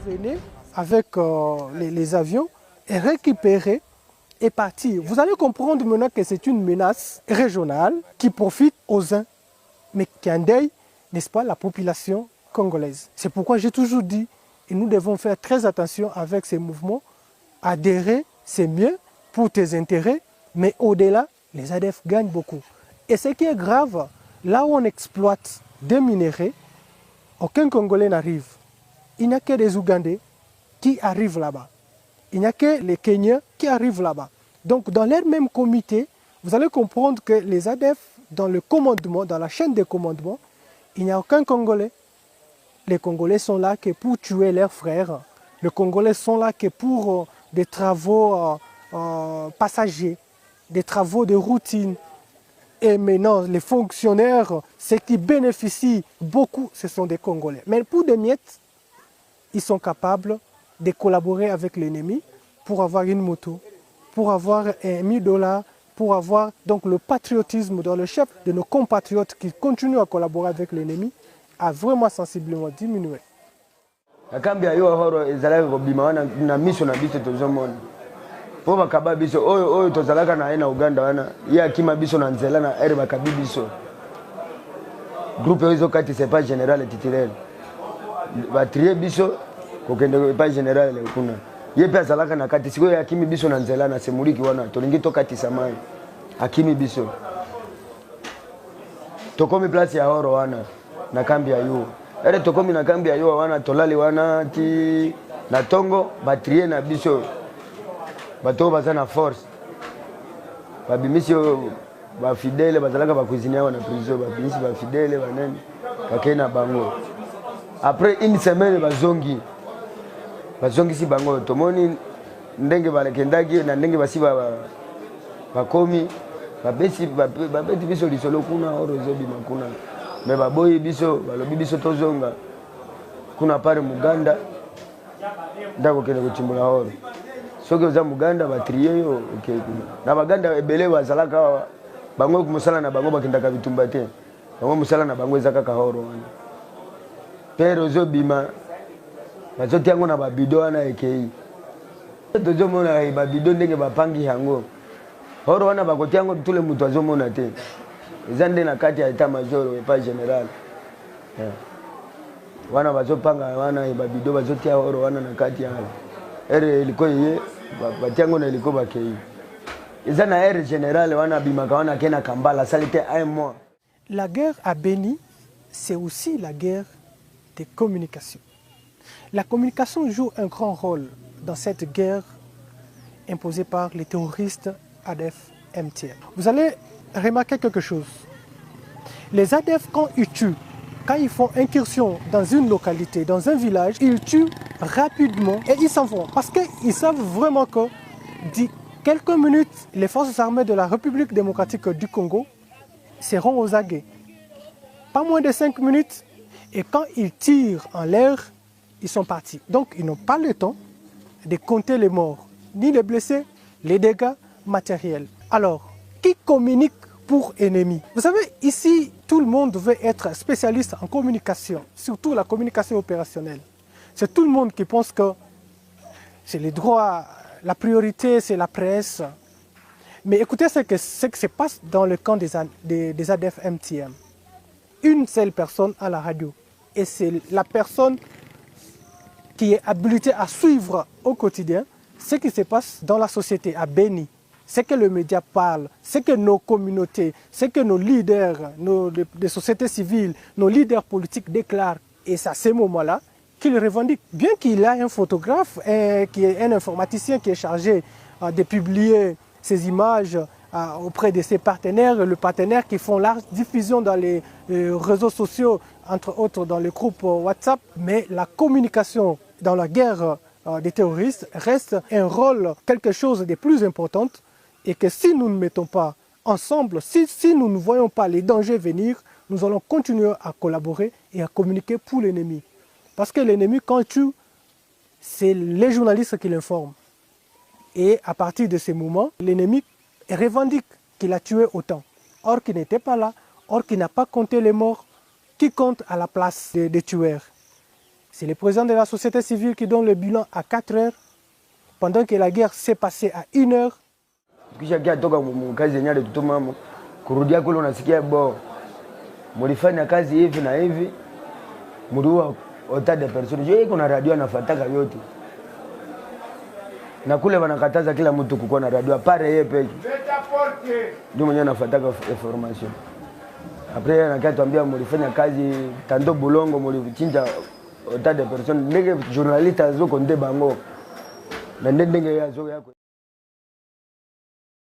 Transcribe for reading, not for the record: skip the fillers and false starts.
venez avec les avions et récupérer et partir. Vous allez comprendre maintenant que c'est une menace régionale qui profite aux uns, mais qui endeuille, n'est-ce pas, la population congolaise. C'est pourquoi j'ai toujours dit, et nous devons faire très attention avec ces mouvements. Adhérer, c'est mieux pour tes intérêts, mais au-delà, les ADF gagnent beaucoup. Et ce qui est grave, là où on exploite des minéraux, aucun Congolais n'arrive. Il n'y a que des Ougandais qui arrivent là-bas. Il n'y a que les Kenyans qui arrivent là-bas. Donc dans leur même comité, vous allez comprendre que les ADF, dans le commandement, dans la chaîne de commandement, il n'y a aucun Congolais. Les Congolais sont là que pour tuer leurs frères. Les Congolais sont là que pour des travaux passagers, des travaux de routine. Et maintenant, les fonctionnaires, ceux qui bénéficient beaucoup, ce sont des Congolais. Mais pour des miettes, ils sont capables de collaborer avec l'ennemi pour avoir une moto, pour avoir $1000, pour avoir donc le patriotisme dans le chef de nos compatriotes qui continuent à collaborer avec l'ennemi a vraiment sensiblement diminué. Akambi ayo horo ezalaka kobima wana na miso na biso tozomona. Po bakaba biso oyo tozalaka na ena Uganda wana ya kima biso na nzela na ere bakabi biso. Groupe oyo kati c'est pas général titulaire. Ba trier biso kokende pas général kuna. Ye pe azalaka na kati siko ya kimi biso na nzela na semuliki wana tolingi to kati samai. Akimi biso. Tokomi place ya horo wana na kambi ayo. Ere tokomi na kambi ayo wana tolali wana ti na tongo batrier na biso bato baza na force babimisi ba fidèle bazalaka ba cuisiner wana prison babimisi ba fidèle banene bakena bango après une semaine bazongi si bango tomoni ndenge balekendaki na ndenge basi bakomi babeti biso lisolo kuna orozo bima kuna me baboyi biso balobi biso tozonga kuna pare Muganda ndako kene kuchimbula horo soki oza Muganda batriye yo okay na baganda ebele bazalaka bango kumusala na bango bakendaka bitumba te bango musala na bango ezaka ka horo wana pero zo bima bazoti yango na babido wana ekei tozomona babido ndenge bapangi yango horo wana bakoti yango tule mutu azomona te ezande na kati ya état major pas général wana bazopanga wana babido bazotia horo wana na kati ya ere iliko ye batiango na iliko bakei ezana ere général wana bimaka wana kena kambala ça était un mois. La guerre à Beni, c'est aussi la guerre des communications. La communication joue un grand rôle dans cette guerre imposée par les terroristes ADF MTM. Vous allez remarquer quelque chose. Les ADF, quand ils tuent, quand ils font incursion dans une localité, dans un village, ils tuent rapidement et ils s'en vont. Parce qu'ils savent vraiment que d'ici quelques minutes, les forces armées de la République démocratique du Congo seront aux aguets. Pas moins de 5 minutes. Et quand ils tirent en l'air, ils sont partis. Donc ils n'ont pas le temps de compter les morts, ni les blessés, les dégâts matériels. Alors, qui communique pour ennemis? Vous savez, ici, tout le monde veut être spécialiste en communication, surtout la communication opérationnelle. C'est tout le monde qui pense que c'est les droits, la priorité, c'est la presse. Mais écoutez ce qui se passe dans le camp des ADF MTM. Une seule personne à la radio. Et c'est la personne qui est habilitée à suivre au quotidien ce qui se passe dans la société à Beni. Ce que le média parle, ce que nos communautés, ce que nos leaders, des sociétés civiles, nos leaders politiques déclarent. Et c'est à ce moment-là qu'il revendique. Bien qu'il y ait un photographe, qui est un informaticien qui est chargé de publier ces images auprès de ses partenaires, le partenaire qui font large diffusion dans les réseaux sociaux, entre autres dans le groupe WhatsApp. Mais la communication dans la guerre des terroristes reste un rôle, quelque chose de plus important. Et que si nous ne mettons pas ensemble, si nous ne voyons pas les dangers venir, nous allons continuer à collaborer et à communiquer pour l'ennemi. Parce que l'ennemi, quand il tue, c'est les journalistes qui l'informent. Et à partir de ce moment, l'ennemi revendique qu'il a tué autant. Or qu'il n'était pas là, or qu'il n'a pas compté les morts. Qui compte à la place des tueurs? C'est le président de la société civile qui donne le bilan à 4 heures, pendant que la guerre s'est passée à 1 heure. Kisha kia toka kazi yenyewe tutuma kurudia kule unasikia bo. Mulifanya kazi hivi na hivi. Muliua autant de personnes. Je kuna radio anafuataka yote. Na kule wanakataza kila mtu kukuwa na radio pare yeye peke. Ndio mwenyewe anafuataka information. Après anakatuambia mulifanya kazi tando bulongo mulichinja autant de personnes. Ndege journaliste azo konde bango. Na ndenge yazo yako